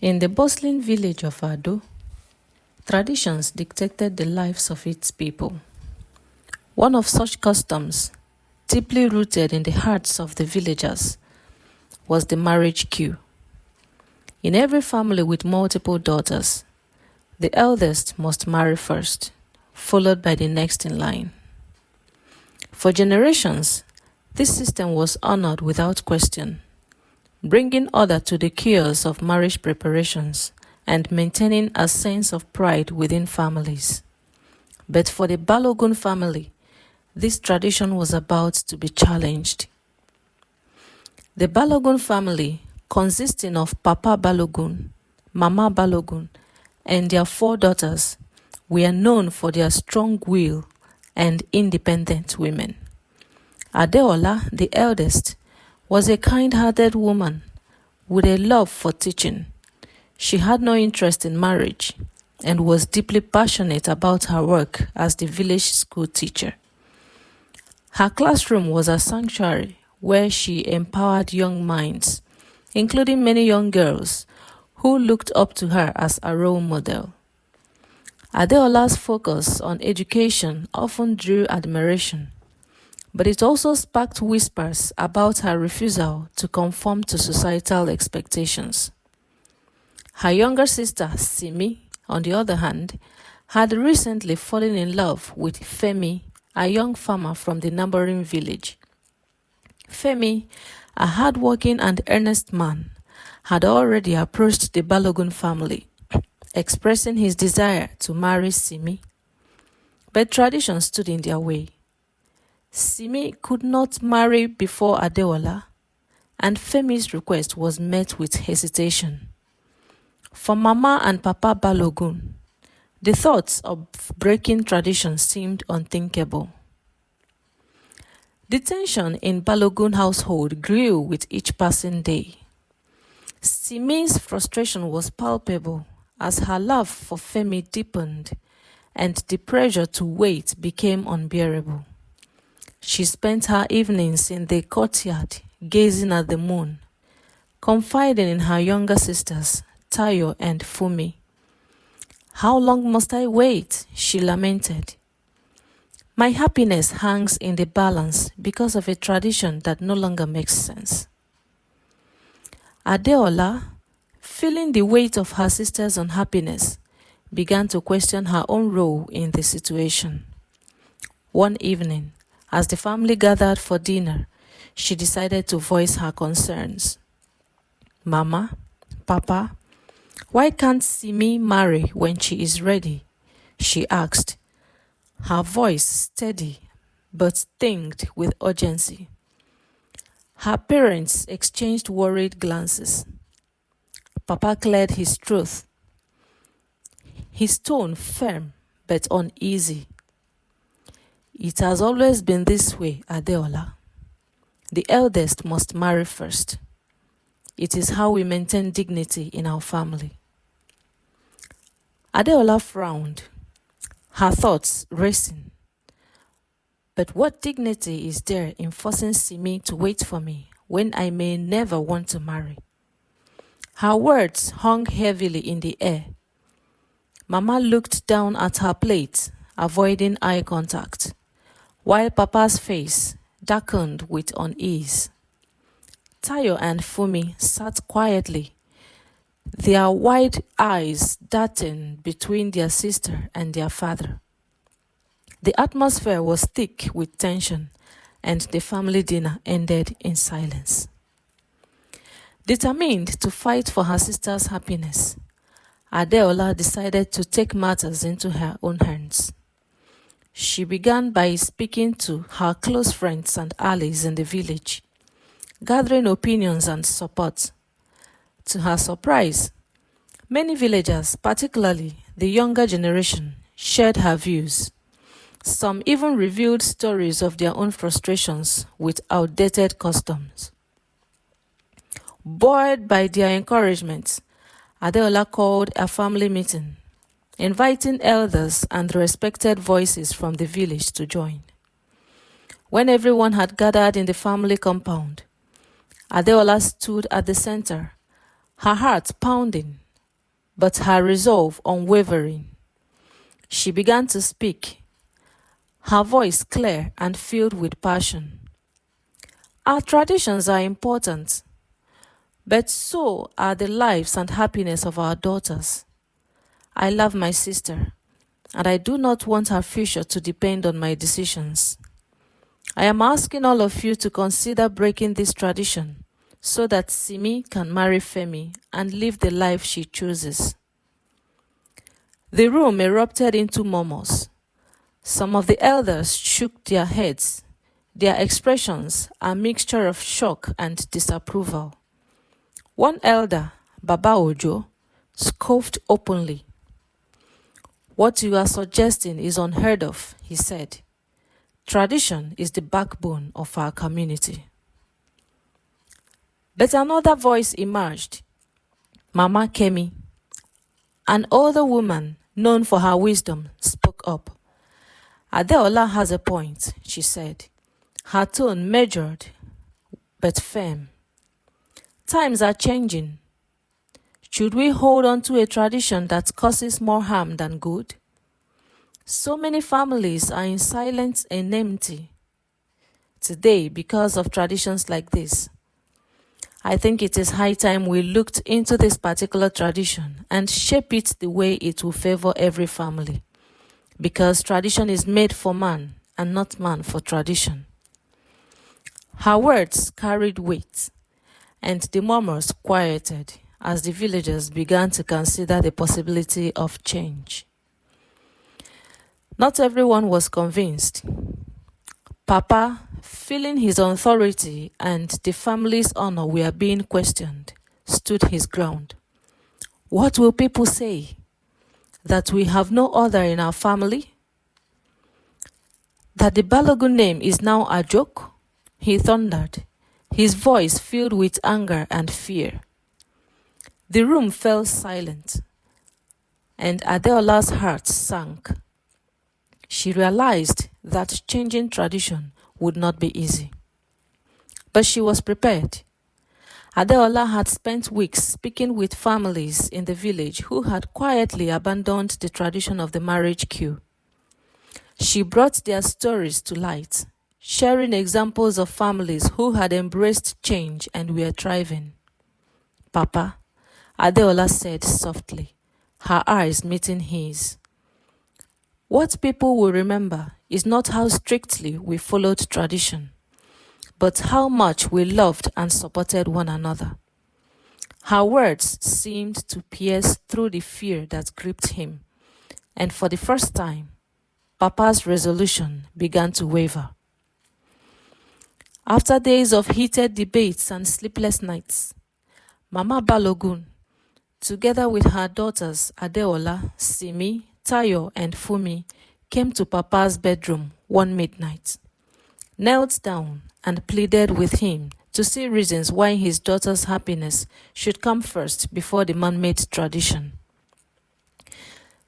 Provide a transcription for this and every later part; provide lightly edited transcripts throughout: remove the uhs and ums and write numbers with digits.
In the bustling village of Ado, traditions dictated the lives of its people. One of such customs, deeply rooted in the hearts of the villagers, was the marriage queue. In every family with multiple daughters, the eldest must marry first, followed by the next in line. For generations, this system was honored without question, bringing order to the chaos of marriage preparations and maintaining a sense of pride within families. But for the Balogun family, this tradition was about to be challenged. The Balogun family, consisting of Papa Balogun, Mama Balogun, and their 4 daughters, were known for their strong will and independent women. Adeola, the eldest, was a kind-hearted woman with a love for teaching. She had no interest in marriage and was deeply passionate about her work as the village school teacher. Her classroom was a sanctuary where she empowered young minds, including many young girls who looked up to her as a role model. Adeola's focus on education often drew admiration, but it also sparked whispers about her refusal to conform to societal expectations. Her younger sister, Simi, on the other hand, had recently fallen in love with Femi, a young farmer from the neighboring village. Femi, a hardworking and earnest man, had already approached the Balogun family, expressing his desire to marry Simi. But tradition stood in their way. Simi could not marry before Adeola, and Femi's request was met with hesitation. For Mama and Papa Balogun, the thoughts of breaking tradition seemed unthinkable. The tension in Balogun household grew with each passing day. Simi's frustration was palpable as her love for Femi deepened and the pressure to wait became unbearable. She spent her evenings in the courtyard gazing at the moon, confiding in her younger sisters, Tayo and Fumi. "How long must I wait?" she lamented. "My happiness hangs in the balance because of a tradition that no longer makes sense." Adeola, feeling the weight of her sister's unhappiness, began to question her own role in the situation. One evening, as the family gathered for dinner, she decided to voice her concerns. "Mama, Papa, why can't Simi marry when she is ready?" she asked, her voice steady but tinged with urgency. Her parents exchanged worried glances. Papa cleared his throat, his tone firm but uneasy. "It has always been this way, Adeola. The eldest must marry first. It is how we maintain dignity in our family." Adeola frowned, her thoughts racing. "But what dignity is there in forcing Simi to wait for me when I may never want to marry?" Her words hung heavily in the air. Mama looked down at her plate, avoiding eye contact, while Papa's face darkened with unease. Tayo and Fumi sat quietly, their wide eyes darting between their sister and their father. The atmosphere was thick with tension, and the family dinner ended in silence. Determined to fight for her sister's happiness, Adeola decided to take matters into her own hands. She began by speaking to her close friends and allies in the village, gathering opinions and support. To her surprise, many villagers, particularly the younger generation, shared her views. Some even revealed stories of their own frustrations with outdated customs. Buoyed by their encouragement, Adeola called a family meeting, inviting elders and respected voices from the village to join. When everyone had gathered in the family compound, Adeola stood at the center, her heart pounding but her resolve unwavering. She began to speak, her voice clear and filled with passion. Our traditions are important, but so are the lives and happiness of our daughters. I love my sister, and I do not want her future to depend on my decisions. I am asking all of you to consider breaking this tradition so that Simi can marry Femi and live the life she chooses. The room erupted into murmurs. Some of the elders shook their heads, their expressions a mixture of shock and disapproval. One elder, Baba Ojo, scoffed openly. "What you are suggesting is unheard of," he said. "Tradition is the backbone of our community." But another voice emerged. Mama Kemi, an older woman known for her wisdom, spoke up. "Adeola has a point," she said, her tone measured but firm. "Times are changing. Should we hold on to a tradition that causes more harm than good? So many families are in silence and empty today because of traditions like this. I think it is high time we looked into this particular tradition and shape it the way it will favor every family, because tradition is made for man and not man for tradition." Her words carried weight, and the murmurs quieted as the villagers began to consider the possibility of change. Not everyone was convinced. Papa, feeling his authority and the family's honor were being questioned, stood his ground. "What will people say? That we have no other in our family? That the Balogun name is now a joke?" he thundered, his voice filled with anger and fear. The room fell silent, and Adeola's heart sank. She realized that changing tradition would not be easy. But she was prepared. Adeola had spent weeks speaking with families in the village who had quietly abandoned the tradition of the marriage queue. She brought their stories to light, sharing examples of families who had embraced change and were thriving. "Papa," Adeola said softly, her eyes meeting his, "what people will remember is not how strictly we followed tradition, but how much we loved and supported one another." Her words seemed to pierce through the fear that gripped him, and for the first time, Papa's resolution began to waver. After days of heated debates and sleepless nights, Mama Balogun, together with her daughters Adeola, Simi, Tayo, and Fumi, came to Papa's bedroom one midnight, knelt down, and pleaded with him to see reasons why his daughter's happiness should come first before the man-made tradition.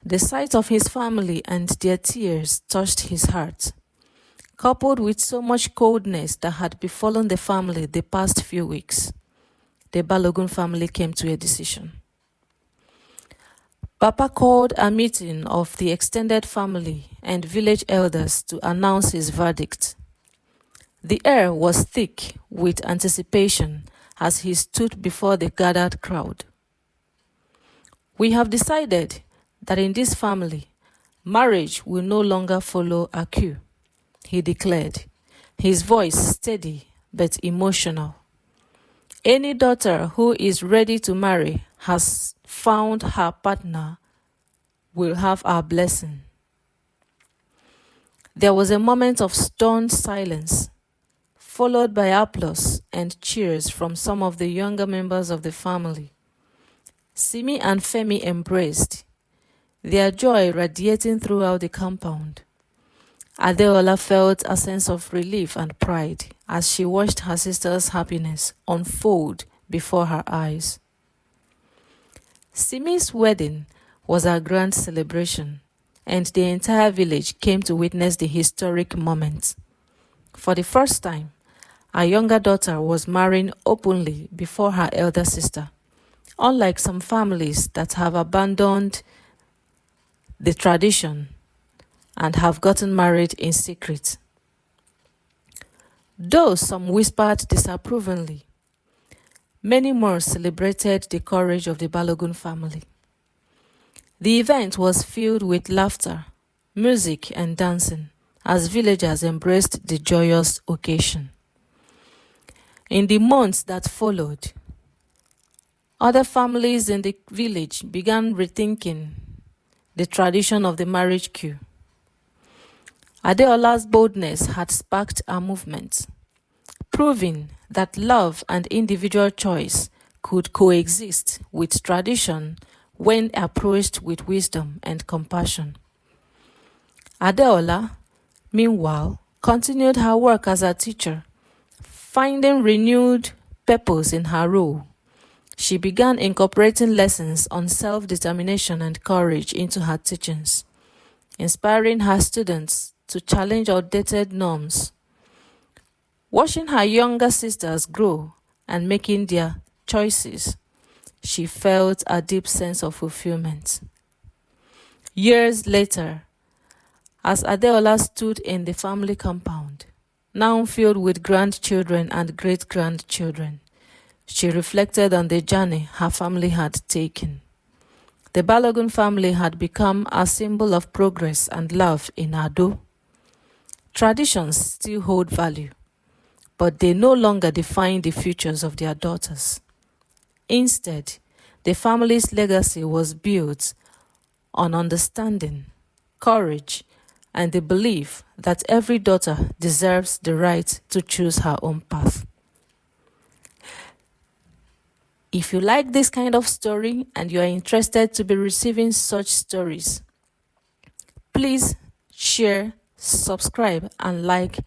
The sight of his family and their tears touched his heart, coupled with so much coldness that had befallen the family the past few weeks. The Balogun family came to a decision. Papa called a meeting of the extended family and village elders to announce his verdict. The air was thick with anticipation as he stood before the gathered crowd. "We have decided that in this family, marriage will no longer follow a queue," he declared, his voice steady but emotional. "Any daughter who is ready to marry has found her partner will have our blessing." There was a moment of stunned silence, followed by applause and cheers from some of the younger members of the family. Simi and Femi embraced, their joy radiating throughout the compound. Adeola felt a sense of relief and pride as she watched her sister's happiness unfold before her eyes. Simi's wedding was a grand celebration, and the entire village came to witness the historic moment. For the first time, her younger daughter was marrying openly before her elder sister, Unlike some families that have abandoned the tradition and have gotten married in secret. Though some whispered disapprovingly, many more celebrated the courage of the Balogun family. The event was filled with laughter, music, and dancing as villagers embraced the joyous occasion. In the months that followed, other families in the village began rethinking the tradition of the marriage queue. Adeola's boldness had sparked a movement, proving that love and individual choice could coexist with tradition when approached with wisdom and compassion. Adeola, meanwhile, continued her work as a teacher, finding renewed purpose in her role. She began incorporating lessons on self-determination and courage into her teachings, inspiring her students to challenge outdated norms. Watching her younger sisters grow and making their choices, she felt a deep sense of fulfillment. Years later, as Adeola stood in the family compound, now filled with grandchildren and great-grandchildren, she reflected on the journey her family had taken. The Balogun family had become a symbol of progress and love in Ado. Traditions still hold value, but they no longer define the futures of their daughters. Instead, the family's legacy was built on understanding, courage, and the belief that every daughter deserves the right to choose her own path. If you like this kind of story and you are interested to be receiving such stories, please share, subscribe, and like